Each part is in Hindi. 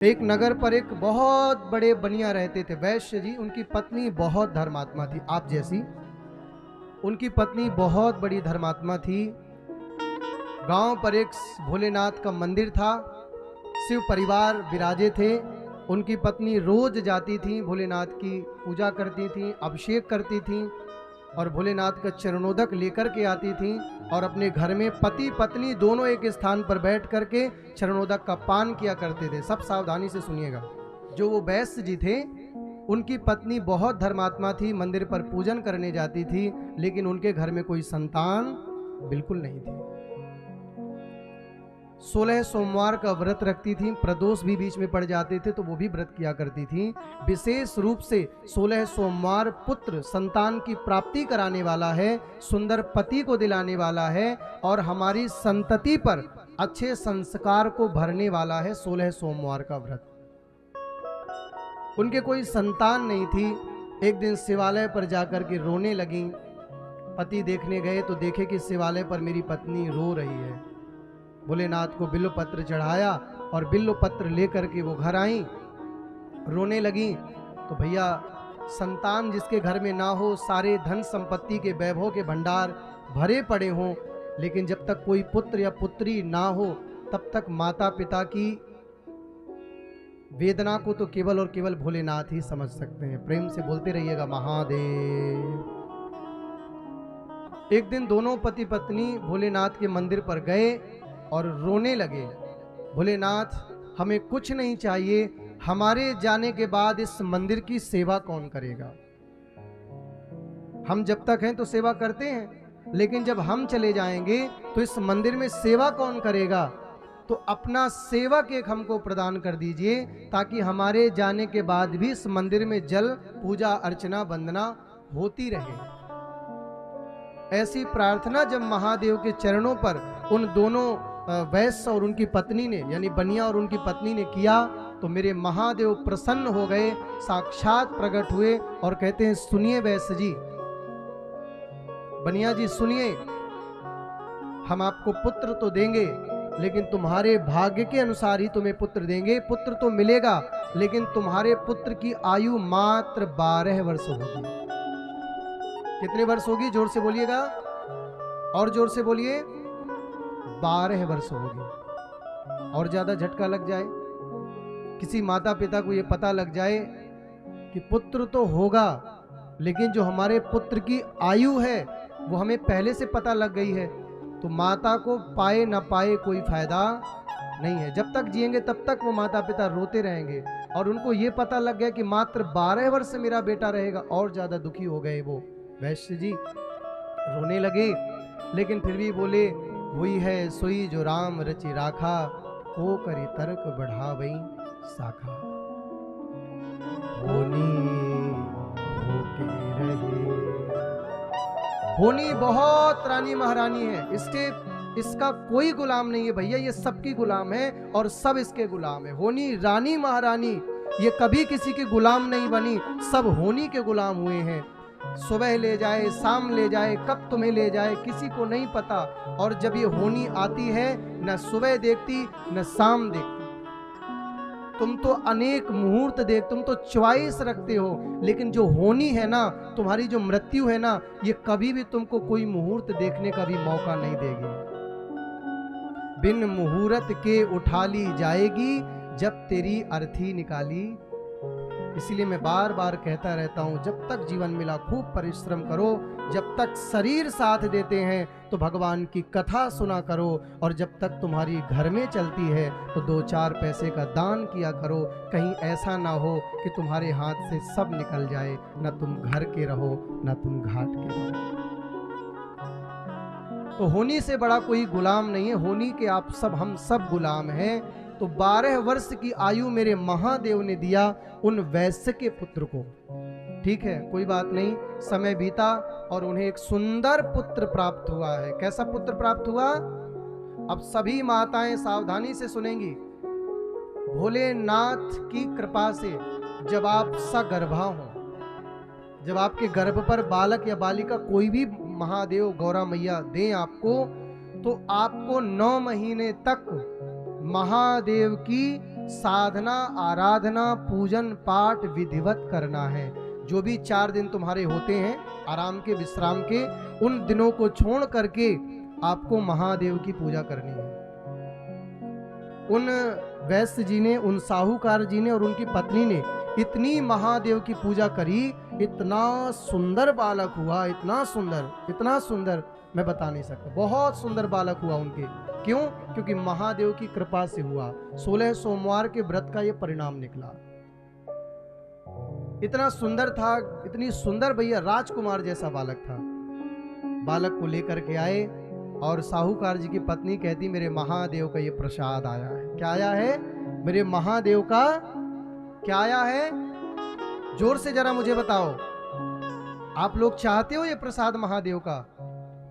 एक नगर पर एक बहुत बड़े बनिया रहते थे, वैश्य जी। उनकी पत्नी बहुत धर्मात्मा थी, आप जैसी। उनकी पत्नी बहुत बड़ी धर्मात्मा थी। गांव पर एक भोलेनाथ का मंदिर था, शिव परिवार विराजे थे। उनकी पत्नी रोज जाती थी, भोलेनाथ की पूजा करती थी, अभिषेक करती थी और भोलेनाथ का चरणोदक लेकर के आती थी और अपने घर में पति पत्नी दोनों एक स्थान पर बैठ करके चरणोदक का पान किया करते थे। सब सावधानी से सुनिएगा। जो वो वैश्य जी थे, उनकी पत्नी बहुत धर्मात्मा थी, मंदिर पर पूजन करने जाती थी, लेकिन उनके घर में कोई संतान बिल्कुल नहीं थी। 16 सोमवार का व्रत रखती थी, प्रदोष भी बीच में पड़ जाते थे तो वो भी व्रत किया करती थी। विशेष रूप से 16 सोमवार पुत्र संतान की प्राप्ति कराने वाला है, सुंदर पति को दिलाने वाला है और हमारी संतति पर अच्छे संस्कार को भरने वाला है 16 सोमवार का व्रत। उनके कोई संतान नहीं थी। एक दिन शिवालय पर जाकर के रोने लगी। पति देखने गए तो देखे कि शिवालय पर मेरी पत्नी रो रही है। भोलेनाथ को बिल्व पत्र चढ़ाया और बिल्व पत्र लेकर के वो घर आई, रोने लगी। तो भैया, संतान जिसके घर में ना हो, सारे धन संपत्ति के वैभव के भंडार भरे पड़े हों, लेकिन जब तक कोई पुत्र या पुत्री ना हो तब तक माता पिता की वेदना को तो केवल और केवल भोलेनाथ ही समझ सकते हैं। प्रेम से बोलते रहिएगा महादेव। एक दिन दोनों पति पत्नी भोलेनाथ के मंदिर पर गए और रोने लगे। भोलेनाथ, हमें कुछ नहीं चाहिए, हमारे जाने के बाद इस मंदिर की सेवा कौन करेगा? हम जब तक हैं तो सेवा करते हैं, लेकिन जब हम चले जाएंगे तो इस मंदिर में सेवा कौन करेगा? तो अपना सेवक एक हमको प्रदान कर दीजिए, ताकि हमारे जाने के बाद भी इस मंदिर में जल पूजा अर्चना वंदना होती रहे। ऐसी प्रार्थना जब महादेव के चरणों पर उन दोनों वैश्य और उनकी पत्नी ने, यानी बनिया और उनकी पत्नी ने किया, तो मेरे महादेव प्रसन्न हो गए, साक्षात प्रकट हुए और कहते हैं, सुनिए वैश्य जी, बनिया जी सुनिए, हम आपको पुत्र तो देंगे, लेकिन तुम्हारे भाग्य के अनुसार ही तुम्हें पुत्र देंगे। पुत्र तो मिलेगा, लेकिन तुम्हारे पुत्र की आयु मात्र 12 वर्ष होगी। कितने वर्ष होगी? जोर से बोलिएगा, और जोर से बोलिए। 12 वर्ष होगी। और ज्यादा झटका लग जाए, किसी माता पिता को यह पता लग जाए कि पुत्र तो होगा, लेकिन जो हमारे पुत्र की आयु है वो हमें पहले से पता लग गई है, तो माता को पाए ना पाए कोई फायदा नहीं है। जब तक जिएंगे तब तक वो माता पिता रोते रहेंगे। और उनको ये पता लग गया कि मात्र 12 वर्ष मेरा बेटा रहेगा, और ज्यादा दुखी हो गए वो वैश्य जी, रोने लगे। लेकिन फिर भी बोले, हुई है सोई जो राम रचि राखा, को करी तर्क बढ़ावई शाखा। होनी बहुत रानी महारानी है, इसका कोई गुलाम नहीं है भैया, ये सबकी गुलाम है और सब इसके गुलाम है। होनी रानी महारानी, ये कभी किसी के गुलाम नहीं बनी, सब होनी के गुलाम हुए हैं। सुबह ले जाए, शाम ले जाए, कब तुम्हें ले जाए किसी को नहीं पता। और जब ये होनी आती है, न सुबह देखती न शाम देखती। तुम तो अनेक मुहूर्त देख, तुम तो चॉइस रखते हो, लेकिन जो होनी है ना, तुम्हारी जो मृत्यु है ना, ये कभी भी तुमको कोई मुहूर्त देखने का भी मौका नहीं देगी। बिन मुहूर्त के उठा ली जाएगी, जब तेरी अर्थी निकाली। इसीलिए मैं बार बार कहता रहता हूं, जब तक जीवन मिला खूब परिश्रम करो, जब तक शरीर साथ देते हैं तो भगवान की कथा सुना करो, और जब तक तुम्हारी घर में चलती है तो 2-4 पैसे का दान किया करो। कहीं ऐसा ना हो कि तुम्हारे हाथ से सब निकल जाए, ना तुम घर के रहो ना तुम घाट के रहो। तो होनी से बड़ा कोई गुलाम नहीं है, होनी के आप सब, हम सब गुलाम हैं। तो 12 वर्ष की आयु मेरे महादेव ने दिया उन वैश्य के पुत्र को। ठीक है, कोई बात नहीं, समय बीता और उन्हें एक सुंदर पुत्र प्राप्त हुआ है। कैसा पुत्र प्राप्त हुआ? अब सभी माताएं सावधानी से सुनेंगी। भोलेनाथ की कृपा से जब आप सगर्भा हो, जब आपके गर्भ पर बालक या बालिका कोई भी महादेव गौरा मैया दें आपको, तो आपको 9 महीने तक महादेव की साधना, आराधना, पूजन पाठ विधिवत करना है। जो भी 4 दिन तुम्हारे होते हैं आराम के, विश्राम के, उन दिनों को छोड़ करके आपको महादेव की पूजा करनी है। उन वैश्य जी ने, उन साहूकार जी ने और उनकी पत्नी ने इतनी महादेव की पूजा करी, इतना सुंदर बालक हुआ, इतना सुंदर मैं बता नहीं सकता। बहुत सुंदर बालक हुआ उनके। क्यों? क्योंकि महादेव की कृपा से हुआ। 16 सोमवार के व्रत का ये परिणाम निकला। इतना सुंदर था, इतनी सुंदर, भैया राजकुमार जैसा बालक था। बालक को लेकर के आए और साहूकार जी की पत्नी कहती, मेरे महादेव का ये प्रसाद आया है। क्या आया है? मेरे महादेव का क्या आया है? जोर से जरा मुझे बताओ। आप लोग चाहते हो ये प्रसाद महादेव का?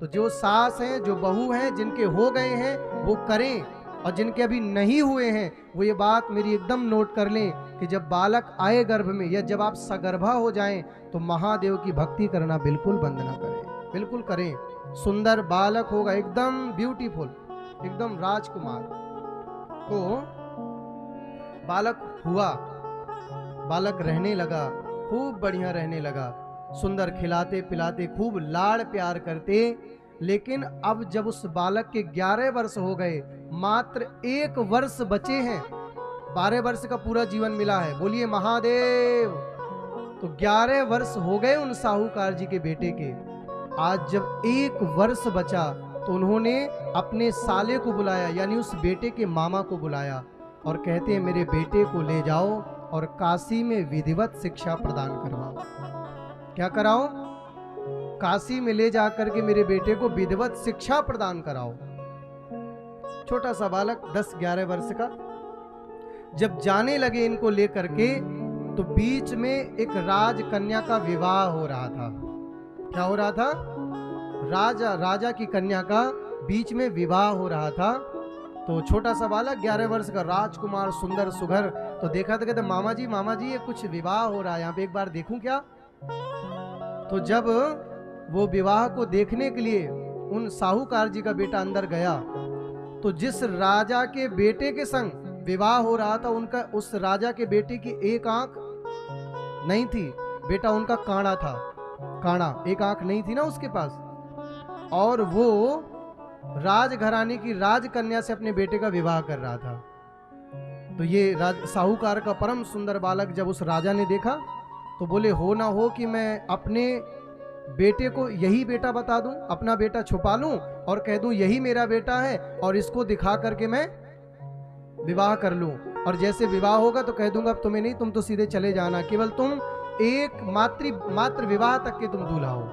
तो जो सास हैं, जो बहू हैं, जिनके हो गए हैं वो करें, और जिनके अभी नहीं हुए हैं वो ये बात मेरी एकदम नोट कर लें कि जब बालक आए गर्भ में या जब आप सगर्भा हो जाएं तो महादेव की भक्ति करना बिल्कुल बंद ना करें, बिल्कुल करें। सुंदर बालक होगा, एकदम ब्यूटीफुल, एकदम राजकुमार। तो बालक हुआ, बालक रहने लगा, खूब बढ़िया रहने लगा, सुंदर खिलाते पिलाते, खूब लाड़ प्यार करते। लेकिन अब जब उस बालक के 11 वर्ष हो गए, मात्र 1 वर्ष बचे हैं, 12 वर्ष का पूरा जीवन मिला है, बोलिए महादेव। तो 11 वर्ष हो गए उन साहूकार जी के बेटे के। आज जब 1 वर्ष बचा तो उन्होंने अपने साले को बुलाया, यानी उस बेटे के मामा को बुलाया, और कहते हैं मेरे बेटे को ले जाओ और काशी में विधिवत शिक्षा प्रदान करवाओ। क्या कराओ? काशी में ले जाकर के मेरे बेटे को विधिवत शिक्षा प्रदान कराओ। छोटा सा बालक 10-11 वर्ष का। जब जाने लगे इनको लेकर के, तो बीच में एक राजकन्या का विवाह हो रहा था। क्या हो रहा था? राजा की कन्या का बीच में विवाह हो रहा था। तो छोटा सा बालक 11 वर्ष का, राजकुमार, सुंदर सुघर, तो देखा तो कहते मामा जी ये कुछ विवाह हो रहा है, यहाँ पे एक बार देखूं क्या? तो जब वो विवाह को देखने के लिए उन साहूकार जी का बेटा अंदर गया, तो जिस राजा के बेटे के संग विवाह हो रहा था, उनका, उस राजा के बेटे की एक आंख नहीं थी, बेटा उनका काना था, काना, एक आंख नहीं थी ना उसके पास, और वो राजघराने की राजकन्या से अपने बेटे का विवाह कर रहा था। तो ये साहूकार का परम सुंदर बालक जब उस राजा ने देखा तो बोले, हो ना हो कि मैं अपने बेटे को यही बेटा बता दूं, अपना बेटा छुपा लूं और कह दूं यही मेरा बेटा है, और इसको दिखा करके मैं विवाह कर लूं, और जैसे विवाह होगा तो कह दूंगा अब तुम्हें नहीं, तुम तो सीधे चले जाना, केवल तुम एक मात्र विवाह तक के तुम दूल्हा हो,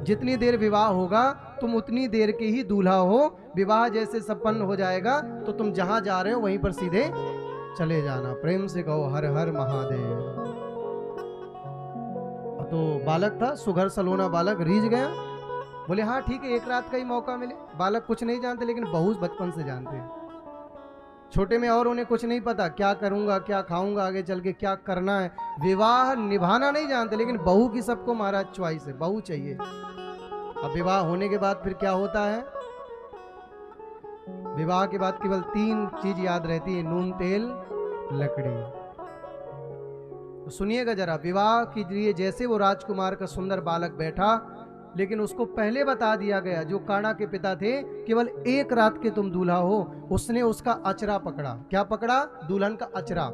जितनी देर विवाह होगा तुम उतनी देर के ही दूल्हा हो, विवाह जैसे संपन्न हो जाएगा तो तुम जहां जा रहे हो वहीं पर सीधे चले जाना। प्रेम से कहो हर हर महादेव। तो बालक था, सुघर सलोना बालक, रीझ गया, बोले हाँ ठीक है, एक रात का ही मौका मिले। बालक कुछ नहीं जानते, लेकिन बहू बचपन से जानते हैं। छोटे में और उन्हें कुछ नहीं पता, क्या करूंगा, क्या खाऊंगा, आगे चल के क्या करना है, विवाह निभाना नहीं जानते, लेकिन बहू की सबको महाराज च्वाइस है, बहू चाहिए। अब विवाह होने के बाद फिर क्या होता है? विवाह के बाद केवल 3 चीज याद रहती है, नून तेल लकड़ी। तो सुनिएगा जरा, विवाह कीजिए। जैसे वो राजकुमार का सुंदर बालक बैठा, लेकिन उसको पहले बता दिया गया, जो काना के पिता थे, केवल 1 रात के तुम दूल्हा हो। उसने उसका अचरा पकड़ा। क्या पकड़ा? दुल्हन का अचरा,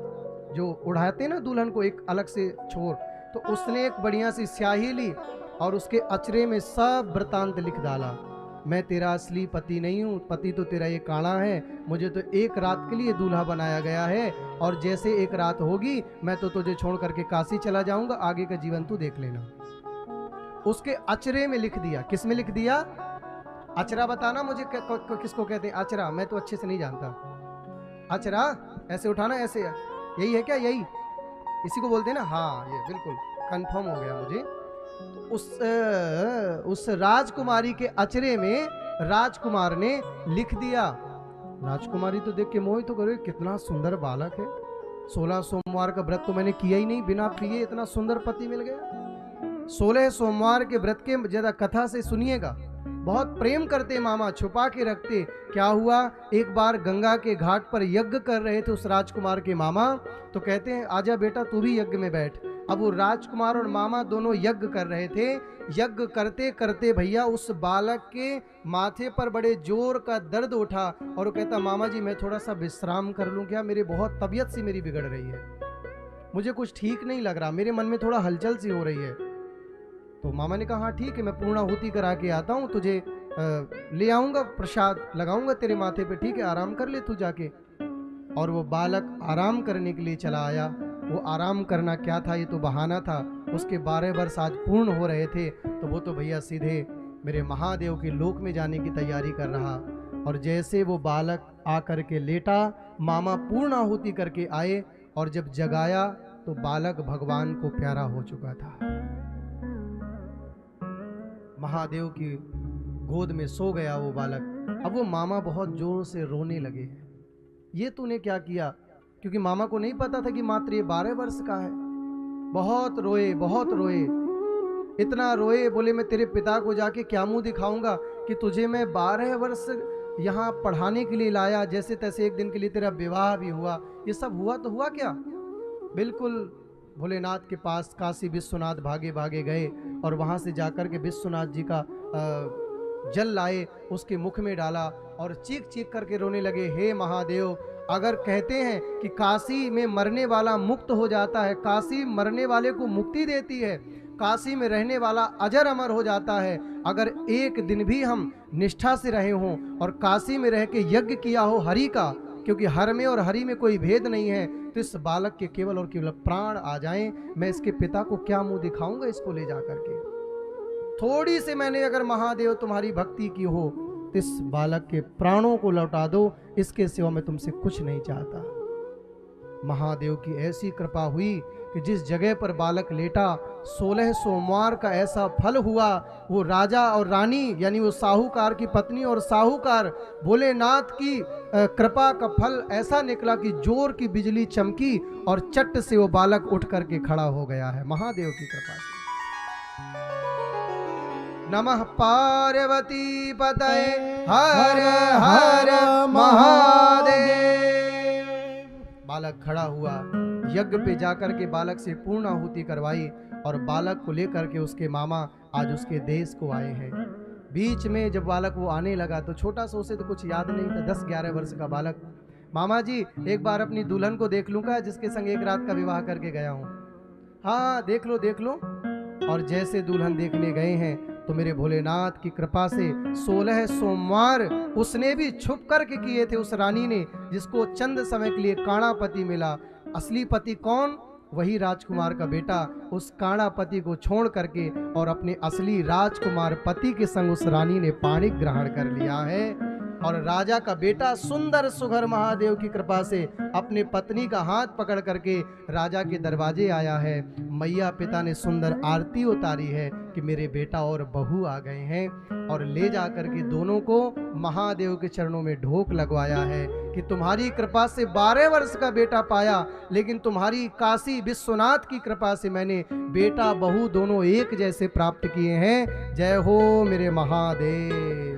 जो उड़ाते ना दुल्हन को एक अलग से छोर, तो उसने एक बढ़िया सी स्याही ली और उसके अचरे में सब वृतांत लिख डाला। मैं तेरा असली पति नहीं हूँ, पति तो तेरा ये काना है, मुझे तो 1 रात के लिए दूल्हा बनाया गया है, और जैसे 1 रात होगी मैं तो तुझे छोड़ करके काशी चला जाऊंगा, आगे का जीवन तू देख लेना। उसके अचरे में लिख दिया। किस में लिख दिया? अचरा बताना मुझे किसको कहते हैं? अचरा मैं तो अच्छे से नहीं जानता। अचरा ऐसे उठाना, ऐसे, यही है क्या? यही इसी को बोलते हैं ना? हाँ, ये बिल्कुल कंफर्म हो गया मुझे। उस राजकुमारी के अचरे में राजकुमार ने लिख दिया। राजकुमारी तो देख के मोहित तो करे, कितना सुंदर बालक है, 16 सोमवार का व्रत तो मैंने किया ही नहीं, बिना पिए इतना सुंदर पति मिल गया। 16 सोमवार के व्रत के ज्यादा कथा से सुनिएगा, बहुत प्रेम करते मामा, छुपा के रखते। क्या हुआ, एक बार गंगा के घाट पर यज्ञ कर रहे थे उस राजकुमार के मामा, तो कहते हैं आजा बेटा तू भी यज्ञ में बैठ। अब वो राजकुमार और मामा दोनों यज्ञ कर रहे थे। यज्ञ करते करते भैया उस बालक के माथे पर बड़े जोर का दर्द उठा और वो कहता मामा जी मैं थोड़ा सा विश्राम कर लूं क्या, मेरी बहुत तबीयत सी मेरी बिगड़ रही है, मुझे कुछ ठीक नहीं लग रहा, मेरे मन में थोड़ा हलचल सी हो रही है। तो मामा ने कहा हाँ ठीक है, मैं पूर्णाहुति करा के आता हूँ, तुझे ले आऊंगा, प्रसाद लगाऊंगा तेरे माथे पे, ठीक है आराम कर ले तू जाके। और वो बालक आराम करने के लिए चला आया। वो आराम करना क्या था, ये तो बहाना था। उसके 12 वर्ष आज पूर्ण हो रहे थे, तो वो तो भैया सीधे मेरे महादेव के लोक में जाने की तैयारी कर रहा। और जैसे वो बालक आकर के लेटा, मामा पूर्णाहुति करके आए और जब जगाया तो बालक भगवान को प्यारा हो चुका था। महादेव की गोद में सो गया वो बालक। अब वो मामा बहुत जोर से रोने लगे, ये तूने क्या किया, क्योंकि मामा को नहीं पता था कि मात्र ये 12 वर्ष का है। बहुत रोए, बहुत रोए, इतना रोए, बोले मैं तेरे पिता को जाके क्या मुंह दिखाऊंगा कि तुझे मैं 12 वर्ष यहाँ पढ़ाने के लिए लाया, जैसे तैसे एक दिन के लिए तेरा विवाह भी हुआ, ये सब हुआ तो हुआ क्या। बिल्कुल भोलेनाथ के पास काशी विश्वनाथ भागे भागे गए और वहाँ से जाकर के विश्वनाथ जी का जल लाए, उसके मुख में डाला और चीख चीख करके रोने लगे, हे महादेव, अगर कहते हैं कि काशी में मरने वाला मुक्त हो जाता है, काशी मरने वाले को मुक्ति देती है, काशी में रहने वाला अजर अमर हो जाता है, अगर एक दिन भी हम निष्ठा से रहे हों और काशी में रह के यज्ञ किया हो हरि का, क्योंकि हर में और हरि में कोई भेद नहीं है, तो इस बालक के केवल और केवल प्राण आ जाएं, मैं इसके पिता को क्या मुंह दिखाऊंगा इसको ले जाकर के। थोड़ी से मैंने अगर महादेव तुम्हारी भक्ति की हो तो इस बालक के प्राणों को लौटा दो, इसके सिवा मैं तुमसे कुछ नहीं चाहता। महादेव की ऐसी कृपा हुई कि जिस जगह पर बालक लेटा 16 सोमवार का ऐसा फल हुआ। वो राजा और रानी यानी वो साहूकार की पत्नी और साहूकार, भोलेनाथ की कृपा का फल ऐसा निकला कि जोर की बिजली चमकी और चट से वो बालक उठ करके खड़ा हो गया है महादेव की कृपा से। नमः पार्वती पतये हर हर महादेव। बालक खड़ा हुआ, यज्ञ पे जाकर के बालक से पूर्णाहुति करवाई और बालक को लेकर के उसके मामा आज उसके देश को आए हैं। बीच में जब बालक वो आने लगा तो छोटा सा, उसे तो कुछ याद नहीं था, 10-11 वर्ष का बालक, मामा जी एक बार अपनी दुल्हन को देख लूंगा जिसके संग एक रात का विवाह करके गया हूँ। हाँ देख लो देख लो। और जैसे दुल्हन देखने गए हैं तो मेरे भोलेनाथ की कृपा से 16 सोमवार उसने भी छुप करके किए थे, उस रानी ने, जिसको चंद समय के लिए काणा पति मिला। असली पति कौन, वही राजकुमार का बेटा। उस काणा पति को छोड़ करके और अपने असली राजकुमार पति के संग उस रानी ने पाणी ग्रहण कर लिया है। और राजा का बेटा सुंदर सुघर महादेव की कृपा से अपने पत्नी का हाथ पकड़ करके राजा के दरवाजे आया है। मैया पिता ने सुंदर आरती उतारी है कि मेरे बेटा और बहू आ गए हैं, और ले जा करके दोनों को महादेव के चरणों में ढोक लगवाया है कि तुम्हारी कृपा से 12 वर्ष का बेटा पाया, लेकिन तुम्हारी काशी विश्वनाथ की कृपा से मैंने बेटा बहू दोनों एक जैसे प्राप्त किए हैं। जय हो मेरे महादेव।